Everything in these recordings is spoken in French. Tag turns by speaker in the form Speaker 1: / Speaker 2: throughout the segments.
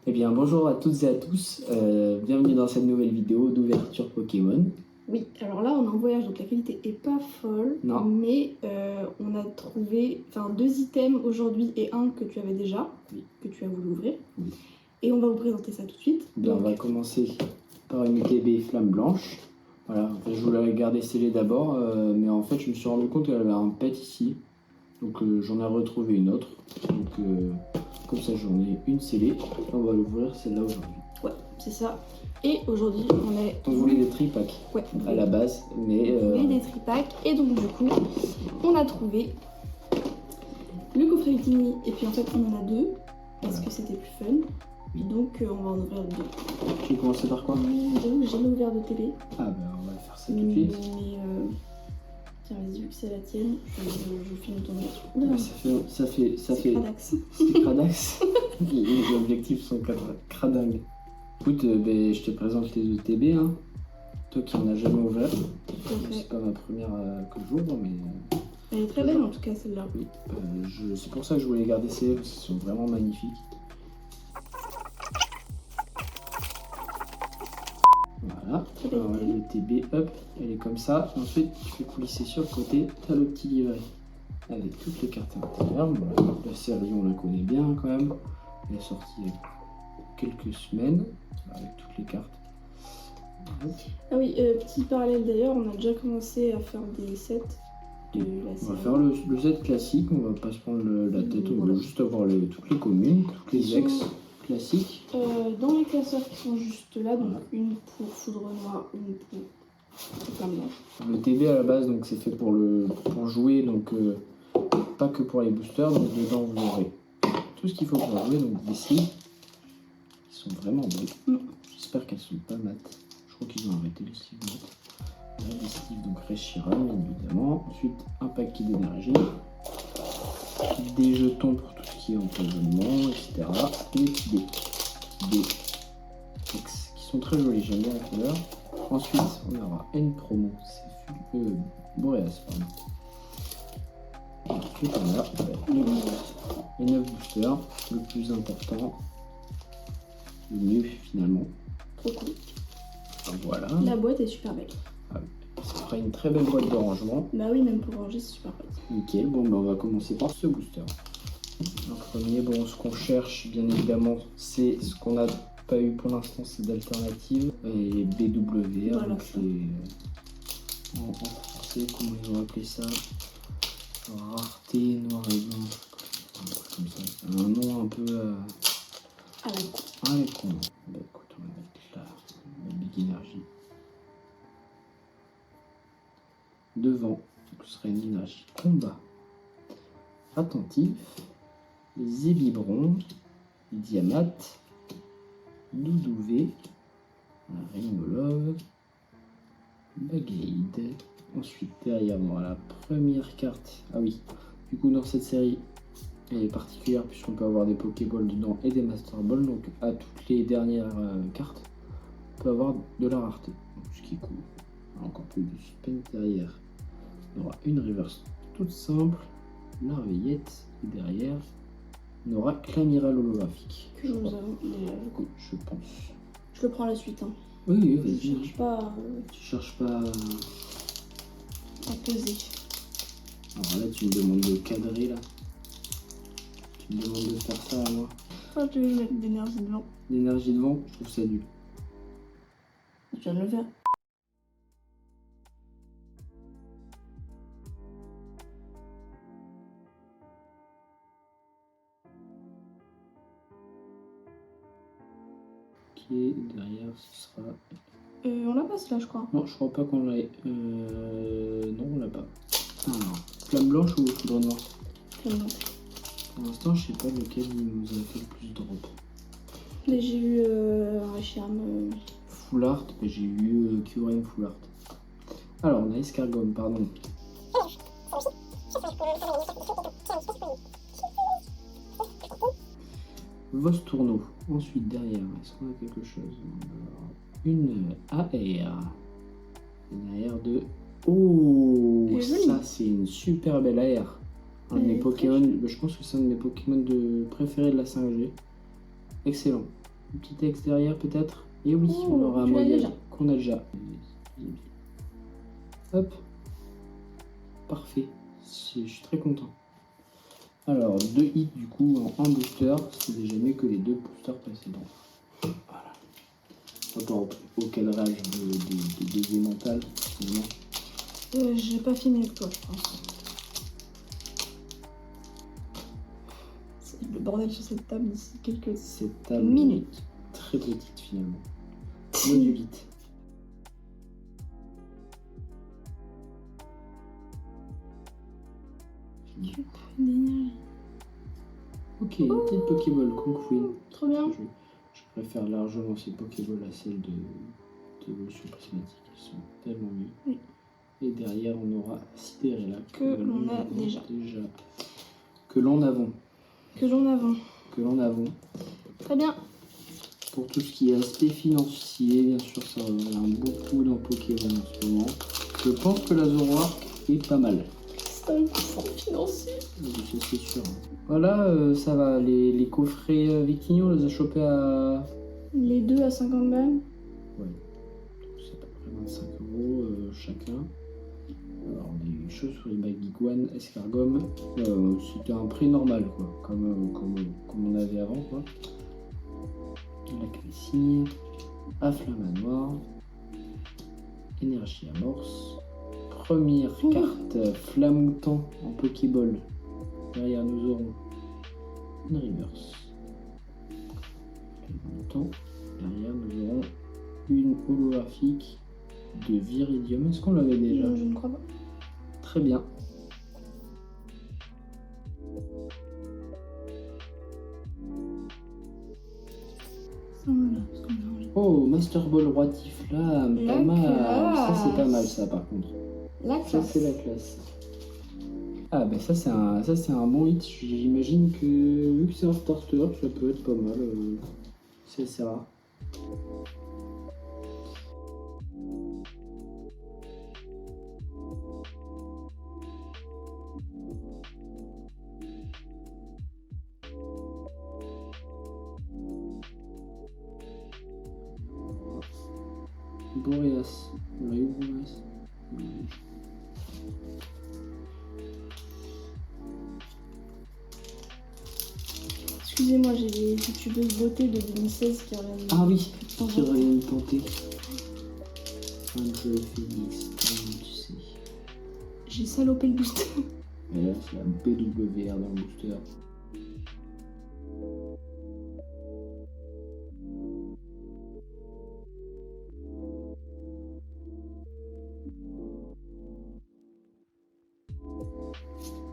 Speaker 1: Eh bien, bonjour à toutes et à tous, bienvenue dans cette nouvelle vidéo d'ouverture Pokémon.
Speaker 2: Oui, alors là on est en voyage donc la qualité est pas folle,
Speaker 1: Non.
Speaker 2: mais on a trouvé 2 items aujourd'hui et un que tu avais déjà,
Speaker 1: Oui.
Speaker 2: que tu as voulu ouvrir.
Speaker 1: Oui.
Speaker 2: Et on va vous présenter ça tout de suite.
Speaker 1: Bien,
Speaker 2: donc...
Speaker 1: on va commencer par une UTB Flamme Blanche. Voilà, en fait, je voulais garder scellée d'abord, mais en fait je me suis rendu compte qu'elle avait un pet ici. Donc j'en ai retrouvé une autre. Donc comme ça j'en ai une scellée. On va l'ouvrir celle-là aujourd'hui.
Speaker 2: Ouais, c'est ça. Et aujourd'hui
Speaker 1: On voulait des tripacks à la base, mais...
Speaker 2: On voulait des tripacks et donc du coup on a trouvé le coffret Ultimi et puis en fait on en a deux parce que c'était plus fun. Et donc on va en ouvrir deux.
Speaker 1: Tu veux commencer par quoi?
Speaker 2: Donc j'ai ouvert de TB.
Speaker 1: Ah ben on va faire ça tout de suite.
Speaker 2: Mais tiens, vas-y, vu que c'est la tienne, je filme ton
Speaker 1: Ouais,
Speaker 2: nom.
Speaker 1: ça fait
Speaker 2: Cradax.
Speaker 1: C'est cradax. Les objectifs sont cradingues. Écoute, je te présente les ETB, hein. Toi qui en as jamais ouvert. C'est pas ma première que j'ouvre, mais...
Speaker 2: Elle est très belle en tout cas celle-là.
Speaker 1: Oui, c'est pour ça que je voulais garder ces parce qu'ils sont vraiment magnifiques. Voilà, alors le TB, hop, elle est comme ça. Ensuite, tu fais coulisser sur le côté, tu as le petit livret avec toutes les cartes à l'intérieur. Bon, la série, on la connaît bien quand même. Elle est sortie il y a quelques semaines avec toutes les cartes.
Speaker 2: Ah oui, petit parallèle d'ailleurs, on a déjà commencé à faire des sets de la série.
Speaker 1: On va faire le set classique, on va pas se prendre la tête, on va juste avoir toutes les communes, toutes les ex classiques.
Speaker 2: Dans les classeurs qui sont juste là, donc une pour Foudre Noire, une pour Flamme Blanche.
Speaker 1: Le TB à la base, donc c'est fait pour jouer, donc pas que pour les boosters. Donc dedans vous aurez tout ce qu'il faut pour jouer, donc des scies qui sont vraiment beaux. J'espère qu'elles sont pas mates. Je crois qu'ils ont arrêté les scies mates. Là, des scies donc Reshiram évidemment. Ensuite un paquet d'énergie, des jetons pour tout ce qui est empoisonnement, etc. Et des petits dés X qui sont très jolis, j'aime bien la couleur. Ensuite, on aura une promo, c'est Boreas, pardon. Ensuite, on a les 9 boosters, le plus important, le mieux finalement.
Speaker 2: Trop cool.
Speaker 1: Voilà.
Speaker 2: La boîte est super belle.
Speaker 1: Ça fera une très belle boîte de rangement.
Speaker 2: Bah oui, même pour ranger, c'est super belle.
Speaker 1: Nickel, bon, on va commencer par ce booster. En premier, bon, ce qu'on cherche, bien évidemment, c'est ce qu'on n'a pas eu pour l'instant, c'est d'alternatives. Et BW,
Speaker 2: voilà,
Speaker 1: donc en français, comment ils ont appelé ça? Rareté, noir et blanc, comme ça. C'est un nom un peu
Speaker 2: à la con.
Speaker 1: Ah, les cons. Bah écoute, on va mettre la Big Energy devant, donc ce serait une énergie combat attentif, les Ébibron, les Diamat, Doudouvé, Ringolove, Bagade. Ensuite, derrière, on aura la première carte. Ah oui, du coup, dans cette série, elle est particulière puisqu'on peut avoir des Pokéballs dedans et des Master Balls. Donc, à toutes les dernières cartes, on peut avoir de la rareté. Donc, ce qui est cool. Encore plus de suspense derrière. On aura une reverse toute simple, Larveillette, et derrière, on aura Clamiral holographique.
Speaker 2: Que nous avons
Speaker 1: Oui, je pense.
Speaker 2: Je le prends à la suite. Hein.
Speaker 1: Oui,
Speaker 2: Je
Speaker 1: vas-y.
Speaker 2: cherche pas.
Speaker 1: Tu cherches pas
Speaker 2: à peser.
Speaker 1: Alors là, tu me demandes de cadrer là. Tu me demandes de faire ça à moi.
Speaker 2: Ah, tu veux mettre d'énergie devant.
Speaker 1: L'énergie devant, je trouve ça nul.
Speaker 2: Je viens de le faire.
Speaker 1: Ok, derrière ce sera...
Speaker 2: On l'a pas celui-là, je crois.
Speaker 1: Non, je crois pas qu'on l'ait. Non, on l'a pas. Alors, Flamme Blanche ou Foudre Noire?
Speaker 2: Flamme Blanche.
Speaker 1: Pour l'instant, je sais pas lequel nous a fait le plus de drop.
Speaker 2: Mais j'ai eu un Reshiram.
Speaker 1: Full Art, j'ai eu Kyurem Full Art. Alors, on a Escargom, pardon. Vostourneau. Ensuite, derrière, est-ce qu'on a quelque chose? Une AR. Une AR de... Oh, ça, c'est une super belle AR. Un de mes Pokémon, je pense que c'est un de mes Pokémon préférés de la 5G. Excellent. Un petit texte derrière peut-être. Et oui,
Speaker 2: Oh,
Speaker 1: on aura un
Speaker 2: tu l'as
Speaker 1: Moyad
Speaker 2: déjà.
Speaker 1: qu'on a déjà. Hop. Parfait. Je suis très content. Alors, 2 hits du coup en un booster. C'est déjà mieux que les 2 boosters précédents. Voilà. Rapport au cadrage des élémentales, finalement.
Speaker 2: J'ai pas fini avec toi, je pense. C'est le bordel sur cette table d'ici quelques
Speaker 1: Cette table
Speaker 2: minutes.
Speaker 1: très petite finalement. Modulite.
Speaker 2: D'énergie.
Speaker 1: Ok, petite Pokéball Kung Queen.
Speaker 2: Trop bien.
Speaker 1: Je préfère largement ces Pokéballs à celles d'évolution prismatique. Elles sont tellement mieux.
Speaker 2: Oui.
Speaker 1: Et derrière, on aura Sidérella
Speaker 2: Que l'on a déjà.
Speaker 1: Que l'on avons.
Speaker 2: Que j'en avons.
Speaker 1: Que l'on avons.
Speaker 2: Très bien.
Speaker 1: Pour tout ce qui est aspect financier, bien sûr, ça revient beaucoup dans Pokémon en ce moment. Je pense que la Zoroark est pas mal.
Speaker 2: C'est un coup financier.
Speaker 1: C'est sûr. Voilà, ça va. Les coffrets Victini, on les a chopés à...
Speaker 2: Les deux à 50 balles.
Speaker 1: Ouais. C'est à peu près 25 € chacun. Alors, des choses sur les bagues Iguane, Escargum. C'était un prix normal, quoi. Comme on avait avant, quoi. La Clécie, Afflamanoir, Énergie Amorce, première carte Flamoutant en Pokéball. Derrière nous aurons une Reverse. Flamoutant. Derrière nous aurons une holographique de Viridium. Est-ce qu'on l'avait déjà?
Speaker 2: Non, je ne crois pas.
Speaker 1: Très bien. Oh, Master Ball Roi Tiflam,
Speaker 2: La
Speaker 1: pas mal.
Speaker 2: classe.
Speaker 1: Ça c'est pas mal ça par contre.
Speaker 2: La
Speaker 1: Ça
Speaker 2: classe.
Speaker 1: c'est la classe. Ah ben ça c'est un bon hit. J'imagine que vu que c'est un starter, ça peut être pas mal. C'est assez rare. Boreas. On l'a eu Boreas.
Speaker 2: Excusez-moi, j'ai les youtubeuses beauté de 2016 qui reviennent.
Speaker 1: Ah oui, qui reviennent tenter. Android Phoenix, comme tu sais.
Speaker 2: J'ai salopé le booster.
Speaker 1: Et là c'est la BWR dans le booster.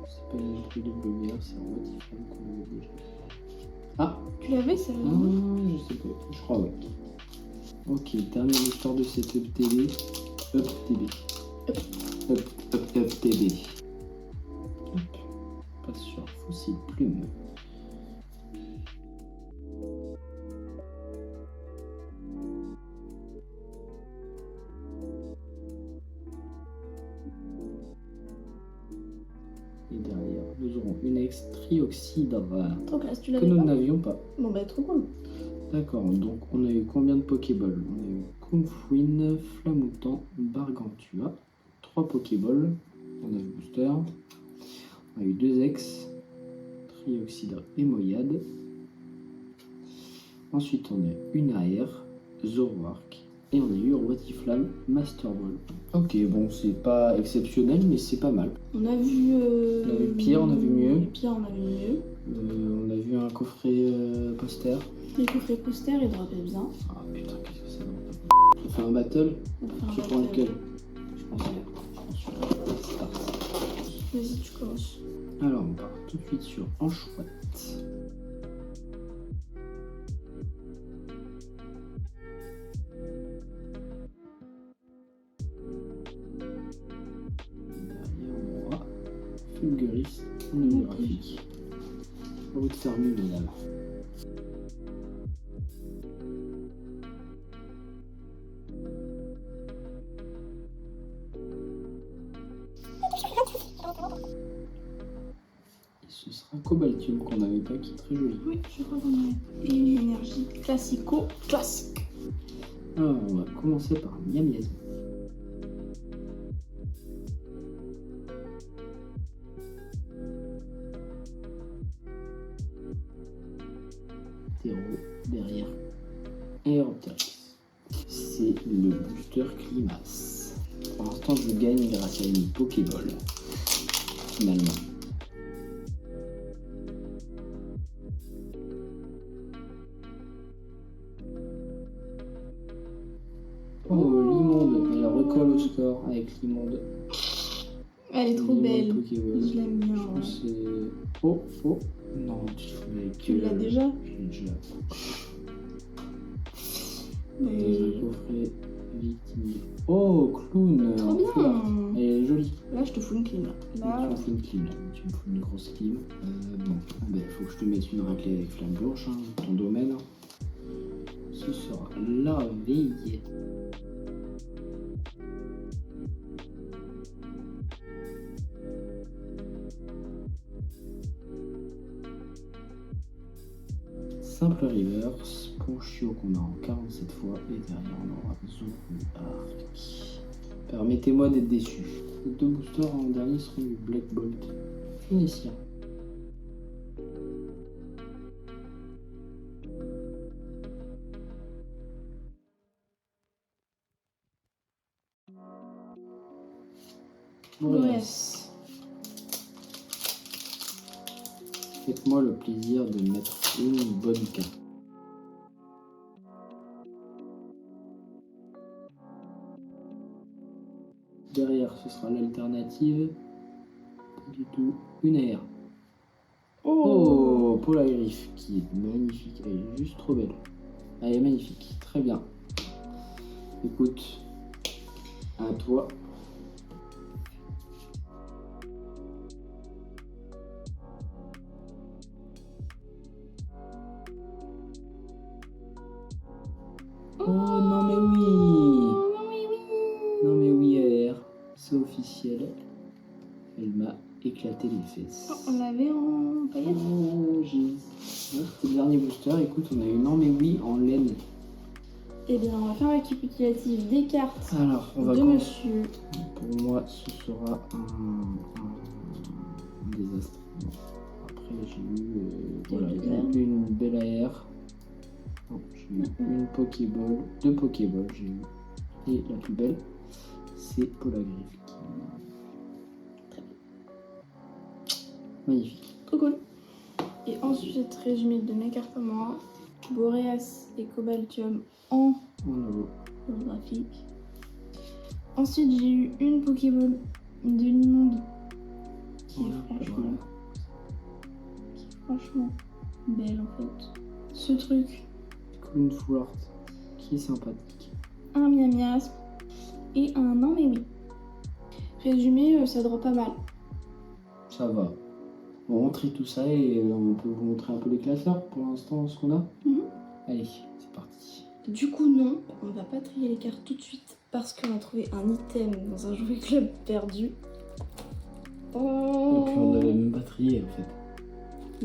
Speaker 1: C'est pas une BWR, c'est un Roi Tiflam qu'on avait déjà. Ah,
Speaker 2: Tu l'avais,
Speaker 1: ah,
Speaker 2: sérieusement?
Speaker 1: je sais pas, je crois ouais. Ok, dernière histoire de cette UpTB. UpTB. UpTB. Hop. Pas sur Fossile Plume. Et derrière, nous aurons une Trioxydre
Speaker 2: Trop classe, tu
Speaker 1: que
Speaker 2: l'avais
Speaker 1: nous
Speaker 2: pas?
Speaker 1: n'avions pas.
Speaker 2: Bon bah trop cool.
Speaker 1: D'accord, donc on a eu combien de Pokéballs? On a eu Kumfwin, Flamoutant, Bargantua, 3 Pokéballs, on a eu Booster, on a eu 2 Ex, Trioxydre et Moyade. Ensuite on a une AR, Zoroark, et on a eu Roi Tiflam, Master Ball. Ok, bon c'est pas exceptionnel mais c'est pas mal.
Speaker 2: On a vu...
Speaker 1: On a vu pire, on a vu mieux.
Speaker 2: Pire, on a vu mieux.
Speaker 1: On a vu un coffret poster.
Speaker 2: Les coffrets posters, ils drappaient bien.
Speaker 1: Ah putain, qu'est-ce que c'est drôle. On fait un battle.
Speaker 2: On va faire
Speaker 1: Tu
Speaker 2: un
Speaker 1: prends
Speaker 2: battle.
Speaker 1: lequel?
Speaker 2: Je pense que...
Speaker 1: C'est parti.
Speaker 2: Vas-y, tu commences.
Speaker 1: Alors on part tout de suite sur Enchouette. Derrière on aura Fulguris en holographique. À vous de faire mieux mesdames. Et ce sera un Cobaltium qu'on n'avait pas, qui est très joli.
Speaker 2: Oui, je crois qu'on a une énergie classique.
Speaker 1: Alors, on va commencer par Miam Yazoo. Derrière Aeropteryx. C'est le booster Climace. Pour l'instant, je gagne grâce à une Pokéball. Finalement. Oh, Limonde. Elle recolle au score avec Limonde.
Speaker 2: Elle est trop
Speaker 1: Limonde
Speaker 2: belle.
Speaker 1: Pokéball.
Speaker 2: Je l'aime bien.
Speaker 1: Je pense que c'est... Oh. Non, tu te fous avec...
Speaker 2: Tu l'as déjà?
Speaker 1: Je l'ai déjà.
Speaker 2: Mais...
Speaker 1: Dans un coffret victime. Oh, clown.
Speaker 2: Trop bien.
Speaker 1: Elle est jolie.
Speaker 2: Là, je te fous une clim. Là,
Speaker 1: Tu me fous une clim. Tu me fous une grosse clim. Bon, ben, faut que je te mette une raclée avec flamme blanche, hein, ton domaine. Ce sera la veille. Simple reverse, Ponchio qu'on a en 47 fois, et derrière on aura Zoroark. Permettez-moi d'être déçu. Les deux boosters en dernier seront du Black Bolt. Phénicien.
Speaker 2: Boreas.
Speaker 1: Faites-moi le plaisir de mettre une bonne carte. Derrière, ce sera l'alternative. Pas du tout. Une air. Oh, Polagriff, qui est magnifique. Elle est juste trop belle. Elle est magnifique. Très bien. Écoute, à toi. Oh non mais oui.
Speaker 2: Oh, non, mais oui.
Speaker 1: Non mais oui AR, c'est officiel. Elle m'a éclaté les fesses.
Speaker 2: Oh, on l'avait en paillettes.
Speaker 1: Oh, j'ai... C'était le dernier booster. Écoute, on a eu non mais oui en laine.
Speaker 2: Eh bien, on va faire récapitulatif des cartes
Speaker 1: Alors, on va
Speaker 2: de monsieur.
Speaker 1: Pour moi, ce sera un désastre. Bon. Après, j'ai eu voilà, une belle AR. Non, j'ai eu une Pokéball, deux Pokéballs j'ai eu. Et la plus belle, c'est Polagriff.
Speaker 2: Très bien.
Speaker 1: Magnifique.
Speaker 2: Trop cool. Et ensuite, résumé de mes cartes à moi. Boreas et Cobaltium en holographique. Ensuite, j'ai eu une Pokéball de Limonde qui est franchement belle en fait. Ce truc,
Speaker 1: Clown Full Art, qui est sympathique.
Speaker 2: un Miamiasme et un non mais oui. Résumé, ça drop pas mal.
Speaker 1: Ça va. On va trie tout ça et on peut vous montrer un peu les classeurs pour l'instant, ce qu'on a. Allez, c'est parti.
Speaker 2: Du coup, non, on va pas trier les cartes tout de suite parce qu'on a trouvé un item dans un jouet club perdu. Oh.
Speaker 1: Et puis on n'avait même pas trié en fait.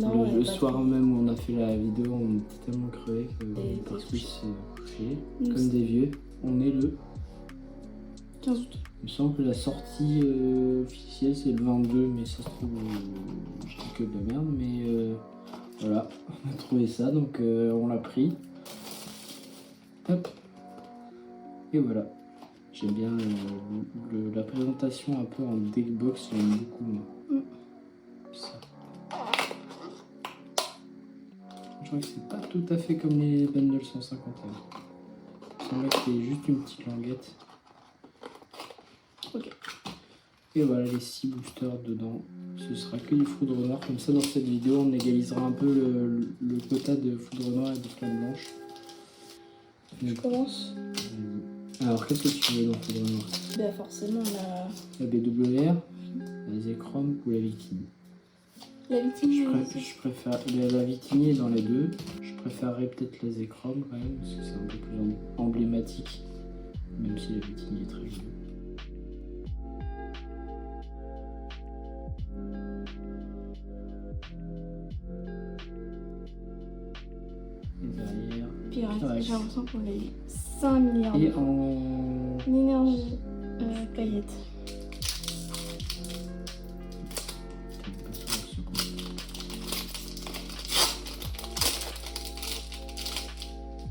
Speaker 2: Non,
Speaker 1: le soir même où on a fait la vidéo, on était tellement crevés que
Speaker 2: Et
Speaker 1: parce
Speaker 2: t'es
Speaker 1: qu'il s'est couché
Speaker 2: Nous,
Speaker 1: comme des vieux. On est le
Speaker 2: 15 août.
Speaker 1: Il me semble que la sortie officielle c'est le 22, mais ça se trouve, je dis que de la merde, mais voilà, on a trouvé ça, donc on l'a pris. Hop. Et voilà. J'aime bien la présentation un peu en deckbox, j'aime beaucoup moi. Ça. Je crois que c'est pas tout à fait comme les bundles 151. Il semble que c'est juste une petite languette.
Speaker 2: Ok.
Speaker 1: Et voilà les 6 boosters dedans. Ce sera que du foudre noir. Comme ça dans cette vidéo on égalisera un peu le quota de foudre noir et de flamme blanche.
Speaker 2: Je commence.
Speaker 1: Alors qu'est-ce que tu veux dans foudre noir?
Speaker 2: Bah forcément
Speaker 1: La BWR, la Zekrom ou la Victini?
Speaker 2: la victime.
Speaker 1: Je préfère la Victini est dans les deux. Je préférerais peut-être la Zekrom quand même parce que c'est un peu plus emblématique. Même si la Victini est très jolie. Ouais.
Speaker 2: J'ai l'impression qu'on a eu 5 milliards
Speaker 1: Et
Speaker 2: de fois.
Speaker 1: en...
Speaker 2: L'énergie paillette.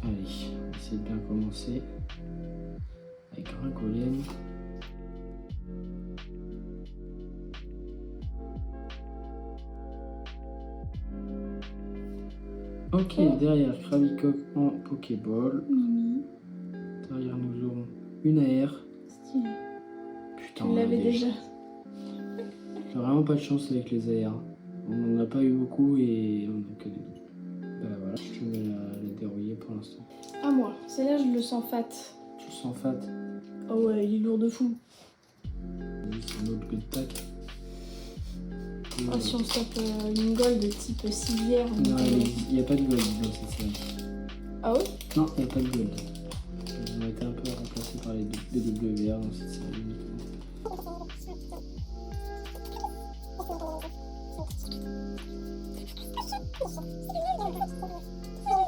Speaker 1: Allez, on va essayer de bien commencer avec un golem. Ok, derrière Kravikok en Pokéball.
Speaker 2: Mimi.
Speaker 1: Derrière nous aurons une AR.
Speaker 2: Stylé.
Speaker 1: Putain,
Speaker 2: Tu
Speaker 1: on
Speaker 2: l'avais
Speaker 1: l'a
Speaker 2: déjà.
Speaker 1: J'ai vraiment pas de chance avec les AR. On n'en a pas eu beaucoup et on a que des deux. Bah voilà, je vais la dérouiller pour l'instant.
Speaker 2: Ah moi, celle-là je le sens fat.
Speaker 1: Tu le sens fat?
Speaker 2: Oh ouais, il est lourd de fou.
Speaker 1: Oui, c'est un autre good pack.
Speaker 2: Ah, si on se tape une gold de type civière.
Speaker 1: Non, il n'y a pas de gold dans cette série.
Speaker 2: Ah ouais?
Speaker 1: Non, il n'y a pas de gold. Ils ont été un peu remplacés par les BWR dans cette série uniquement.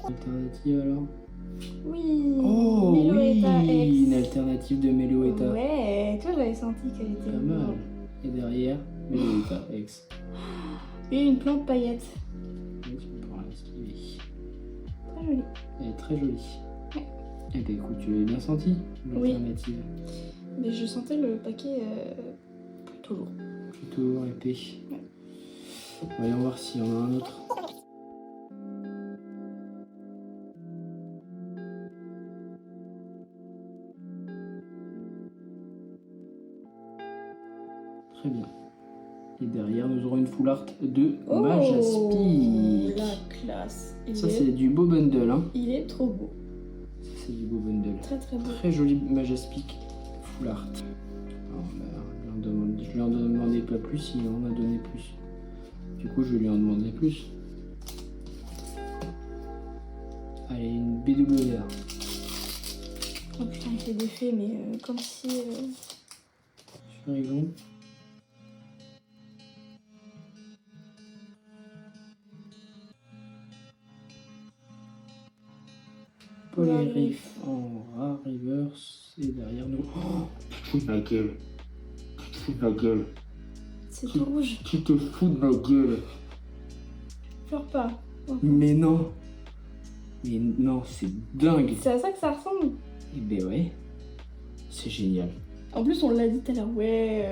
Speaker 1: Alternative alors?
Speaker 2: Oui.
Speaker 1: Oh
Speaker 2: Meloetta
Speaker 1: oui,
Speaker 2: X.
Speaker 1: une alternative de Meloetta.
Speaker 2: Ouais, toi j'avais senti qu'elle était
Speaker 1: Pas mal. Et derrière, Meloetta X.
Speaker 2: Et une plante paillette.
Speaker 1: Oui, tu peux prendre la esquiver.
Speaker 2: Très jolie.
Speaker 1: Elle est très jolie.
Speaker 2: Ouais.
Speaker 1: Eh ben écoute, tu l'avais bien senti,
Speaker 2: Oui.
Speaker 1: l'alternative.
Speaker 2: Mais je sentais le paquet plutôt lourd.
Speaker 1: Plutôt épais.
Speaker 2: Ouais.
Speaker 1: Voyons voir s'il y en a un autre. Très bien. Et derrière, nous aurons une full art de Majaspic.
Speaker 2: La classe.
Speaker 1: Ça, c'est du beau bundle. Hein.
Speaker 2: Il est trop beau.
Speaker 1: Ça, c'est du beau bundle.
Speaker 2: Très très beau.
Speaker 1: Très joli Majaspic full art. Alors, je lui en demandais pas plus, il en a donné plus. Du coup, je vais lui en demander plus. Allez, une BWR.
Speaker 2: Oh putain, il fait des faits, mais comme si.
Speaker 1: Je suis rigolo. Polyrif en rare reverse et derrière nous. Oh, tu te fous de ma gueule. Tu te fous de ma gueule.
Speaker 2: C'est tout rouge.
Speaker 1: Tu te fous de ma gueule.
Speaker 2: Pleure pas. Oh.
Speaker 1: Mais non. Mais non, c'est dingue.
Speaker 2: C'est à ça que ça ressemble.
Speaker 1: Eh ben ouais. C'est génial.
Speaker 2: En plus, on l'a dit tout à l'heure. Ouais,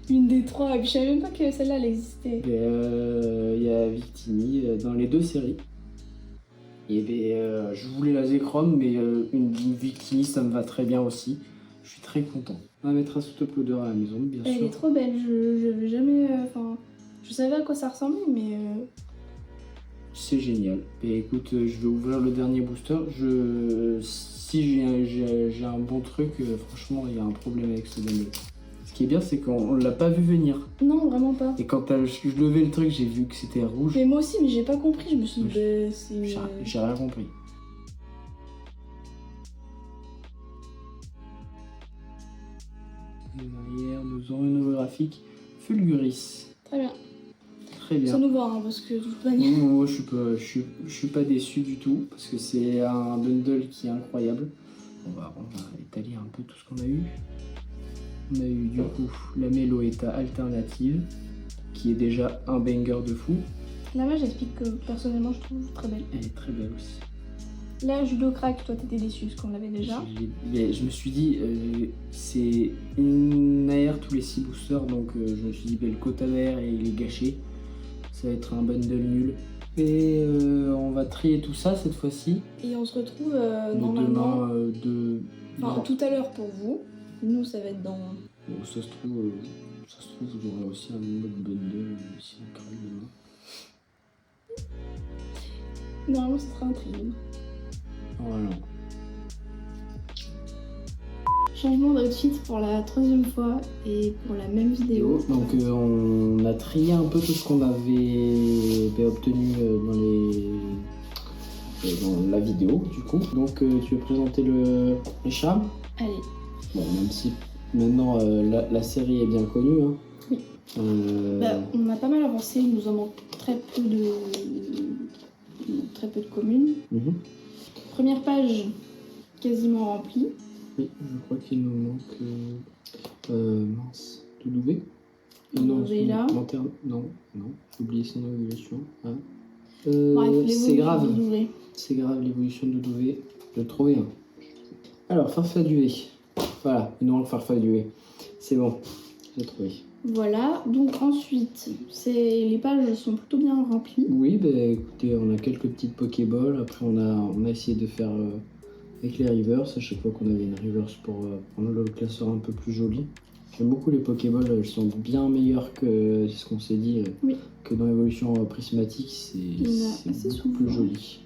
Speaker 2: une des trois. Et puis je savais même pas que celle-là elle existait.
Speaker 1: Il y a Victini dans les deux séries. Et ben, je voulais la Zekrom, mais une Victini ça me va très bien aussi. Je suis très content. On va mettre un sous-uploader à la maison, bien
Speaker 2: Elle
Speaker 1: sûr.
Speaker 2: est trop belle. Je n'avais jamais. Enfin, je savais à quoi ça ressemblait, mais.
Speaker 1: C'est génial. Et écoute, je vais ouvrir le dernier booster. Si j'ai un bon truc, franchement, il y a un problème avec ce bundle. Ce qui est bien, c'est qu'on l'a pas vu venir.
Speaker 2: Non, vraiment pas.
Speaker 1: Et quand je levais le truc, j'ai vu que c'était rouge.
Speaker 2: Mais moi aussi, mais j'ai pas compris. Je me suis dit, bah, c'est.
Speaker 1: J'ai rien compris. Et derrière, nous aurons une holographique Fulguris.
Speaker 2: Très bien.
Speaker 1: Très bien.
Speaker 2: Ça nous va, hein, parce que de toute manière.
Speaker 1: Moi, je suis pas déçu du tout parce que c'est un bundle qui est incroyable. On va étaler un peu tout ce qu'on a eu. On a eu du coup la Meloetta alternative qui est déjà un banger de fou.
Speaker 2: La mage, j'explique que personnellement, je trouve très belle.
Speaker 1: Elle est très belle aussi.
Speaker 2: Là, Judo Crack, toi t'étais déçu parce qu'on l'avait déjà.
Speaker 1: Mais je me suis dit, c'est une AR tous les 6 boosters, donc je me suis dit, le quota d'AR et il est gâché. Ça va être un bundle nul. Et on va trier tout ça cette fois-ci.
Speaker 2: Et on se retrouve
Speaker 1: Mais
Speaker 2: normalement.
Speaker 1: demain,
Speaker 2: Enfin, tout à l'heure pour vous. Nous, ça va être dans.
Speaker 1: Bon, ça se trouve, j'aurai aussi un autre bundle si on craque demain.
Speaker 2: Normalement, ce sera un trio.
Speaker 1: Voilà.
Speaker 2: Changement d'outfit pour la 3e fois et pour la même vidéo.
Speaker 1: Donc on a trié un peu tout ce qu'on avait obtenu dans la vidéo du coup. Donc tu veux présenter les charmes?
Speaker 2: Allez.
Speaker 1: Bon, même si maintenant la série est bien connue. Hein.
Speaker 2: Oui. On a pas mal avancé, il nous en manque très peu de communes. première page quasiment remplie.
Speaker 1: Oui, je crois qu'il nous manque... mince, Doudouvé.
Speaker 2: Doudouvé là.
Speaker 1: Lanterne, non, j'ai oublié son évolution. Ah.
Speaker 2: Bref,
Speaker 1: c'est grave.
Speaker 2: Doudouvé.
Speaker 1: C'est grave l'évolution de Doudouvé. Je l'ai trouvé un. Alors, Farfaduvé. Voilà, il nous manque Farfaduvé. C'est bon, j'ai trouvé.
Speaker 2: Voilà, donc ensuite, les pages sont plutôt bien remplies.
Speaker 1: Oui, bah écoutez, on a quelques petites Pokéballs. Après, on a essayé de faire avec les reverse. À chaque fois qu'on avait une reverse pour rendre le classeur un peu plus joli. J'aime beaucoup les Pokéballs, elles sont bien meilleures que ce qu'on s'est dit,
Speaker 2: oui.
Speaker 1: que dans l'évolution prismatique, c'est beaucoup plus joli.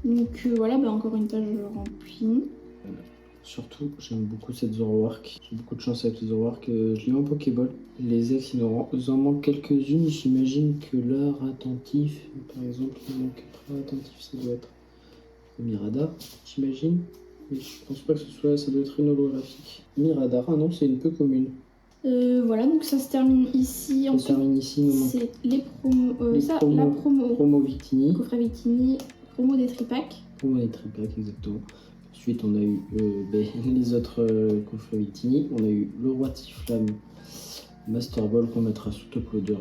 Speaker 2: Donc voilà, bah encore une page remplie.
Speaker 1: Surtout, j'aime beaucoup cette Zoroark. J'ai beaucoup de chance avec les Zoroark. Je l'ai en Pokéball. Les ex, il en manque quelques-unes. J'imagine que l'art attentif, par exemple, il manque l'art attentif, ça doit être Miradar, j'imagine. Mais je pense pas que ce soit, ça doit être une holographique. Miradar, ah non, c'est une peu commune.
Speaker 2: Voilà, donc ça se termine ici.
Speaker 1: Ça se termine ici,
Speaker 2: c'est les promos. La promo.
Speaker 1: Promo Victini.
Speaker 2: Coffret Victini, promo des tripacks.
Speaker 1: Promo des tripacks, exactement. Ensuite, on a eu les autres coffrets Victini. On a eu le roi Tiflam Master Ball qu'on mettra sous top loader.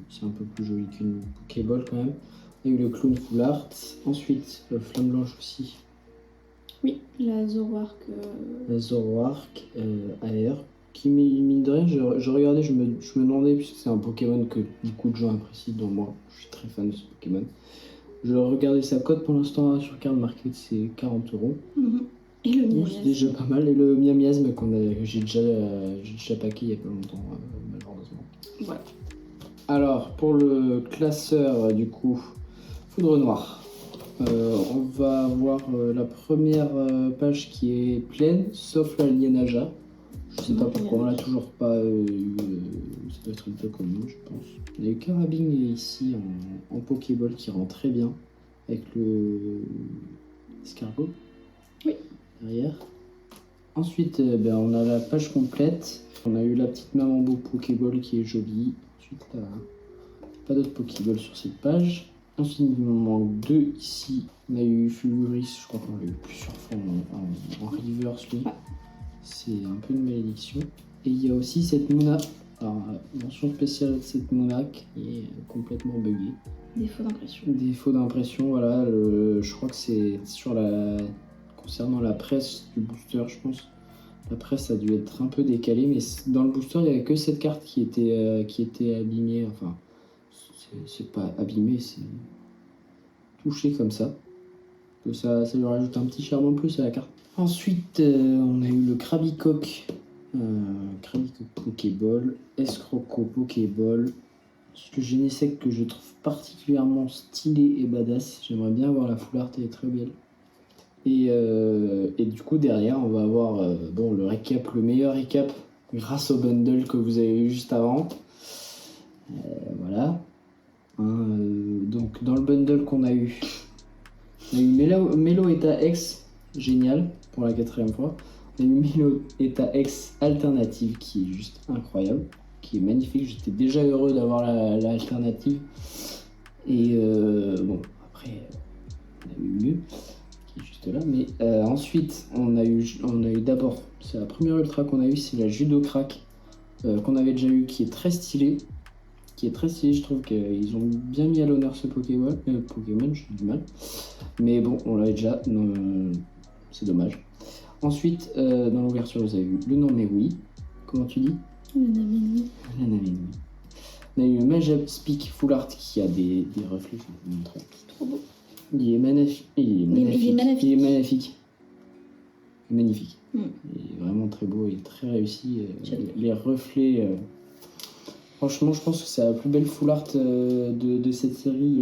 Speaker 1: C'est un peu plus joli qu'une Pokéball quand même. On a eu le clown Full Art. Ensuite, Flamme Blanche aussi.
Speaker 2: Oui, la Zoroark.
Speaker 1: La Zoroark AR. Qui, mine de rien, je regardais, je me demandais, puisque c'est un Pokémon que beaucoup de gens apprécient, dont moi, je suis très fan de ce Pokémon. Je regardais sa cote pour l'instant sur Card Market, c'est 40 €.
Speaker 2: Et le Miamiasme.
Speaker 1: C'est déjà pas mal. Et le Miamiasme que j'ai déjà packé il y a pas longtemps, malheureusement.
Speaker 2: Voilà.
Speaker 1: Alors, pour le classeur, du coup, Foudre Noire. On va avoir la première page qui est pleine, sauf la Lienaja. Je sais pas pourquoi, on l'a toujours pas eu. Ça doit être une peu commune, je pense. Il y a eu Carabine ici en Pokéball qui rend très bien avec le escargot.
Speaker 2: Oui.
Speaker 1: Derrière. Ensuite, on a la page complète. On a eu la petite Mamambo Pokéball qui est jolie. Ensuite, pas d'autres Pokéball sur cette page. Ensuite, il nous manque deux ici. On a eu Fulguris, je crois qu'on l'a eu plusieurs fois en reverse, lui. C'est un peu une malédiction. Et il y a aussi cette Muna. Alors, mention spéciale de cette Muna qui est complètement buggée.
Speaker 2: Défaut d'impression.
Speaker 1: Défaut d'impression, voilà. Je crois que c'est sur concernant la presse du booster, je pense. La presse a dû être un peu décalée, mais dans le booster, il n'y avait que cette carte qui était abîmée. Enfin, c'est pas abîmé, c'est touché comme ça. Donc ça lui rajoute un petit charme en plus à la carte. Ensuite, on a eu le Krabicoque Pokéball, Escroco Pokéball, le Genesect que je trouve particulièrement stylé et badass. J'aimerais bien avoir la full art, elle est très belle. Et du coup, derrière, on va avoir le récap, le meilleur récap grâce au bundle que vous avez eu juste avant. Voilà. Donc, dans le bundle qu'on a eu, on a eu Melo Eta X, génial, pour la 4e fois. On a eu Melo Eta X alternative, qui est juste incroyable, qui est magnifique. J'étais déjà heureux d'avoir l'alternative. Et après, on a eu mieux. Juste là, mais ensuite on a eu d'abord, c'est la première ultra qu'on a eu, c'est la Judo Crack qu'on avait déjà eu, qui est très stylé, je trouve qu'ils ont bien mis à l'honneur ce Pokémon, j'ai du mal, mais bon, on l'avait déjà, c'est dommage. Ensuite, dans l'ouverture, vous avez eu le Namewi, comment tu dis?
Speaker 2: Le Namewi.
Speaker 1: On a eu le Majaspic Full Art qui a des reflets, je vais vous montrer.
Speaker 2: C'est trop beau.
Speaker 1: Il est magnifique.
Speaker 2: Il est magnifique.
Speaker 1: Magnifique.
Speaker 2: Mm.
Speaker 1: Il est vraiment très beau, il est très réussi. Les reflets. Franchement, je pense que c'est la plus belle full art de cette série.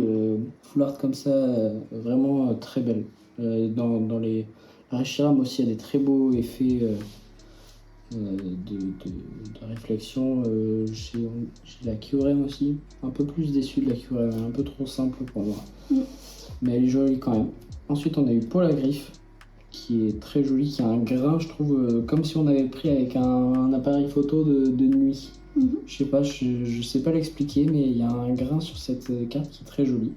Speaker 1: Full art comme ça, vraiment très belle. Dans les Reshiram aussi, il y a des très beaux effets de réflexion. J'ai la Kyurem aussi. Un peu plus déçu de la Kyurem, un peu trop simple pour moi.
Speaker 2: Mm.
Speaker 1: Mais elle est jolie quand même. Ensuite, on a eu Paul la Griffe, qui est très jolie, qui a un grain, je trouve, comme si on avait pris avec un appareil photo de nuit. Je sais pas, je sais pas l'expliquer, mais il y a un grain sur cette carte qui est très jolie.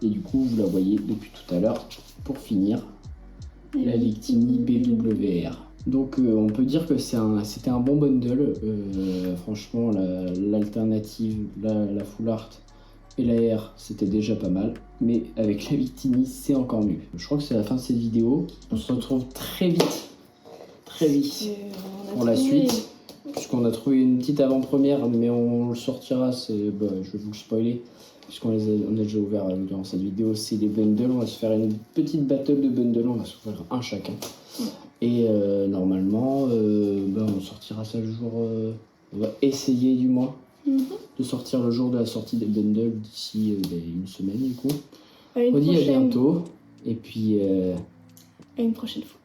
Speaker 1: Et du coup, vous la voyez depuis tout à l'heure. Pour finir, la Victini BWR. Donc on peut dire que c'était un bon bundle. Franchement, l'alternative, la Full Art et la R, c'était déjà pas mal. Mais avec la Victini, c'est encore mieux. Je crois que c'est la fin de cette vidéo. On se retrouve très vite pour la suite. Puisqu'on a trouvé une petite avant-première, mais on le sortira, je vais vous le spoiler. Puisqu'on on a déjà ouvert durant cette vidéo, c'est des bundles. On va se faire une petite battle de bundles, on va s'ouvrir un chacun. Et normalement, on sortira ça le jour. On va essayer du moins de sortir le jour de la sortie des bundles d'ici une semaine du coup. On dit à bientôt. Et puis.
Speaker 2: À une prochaine fois.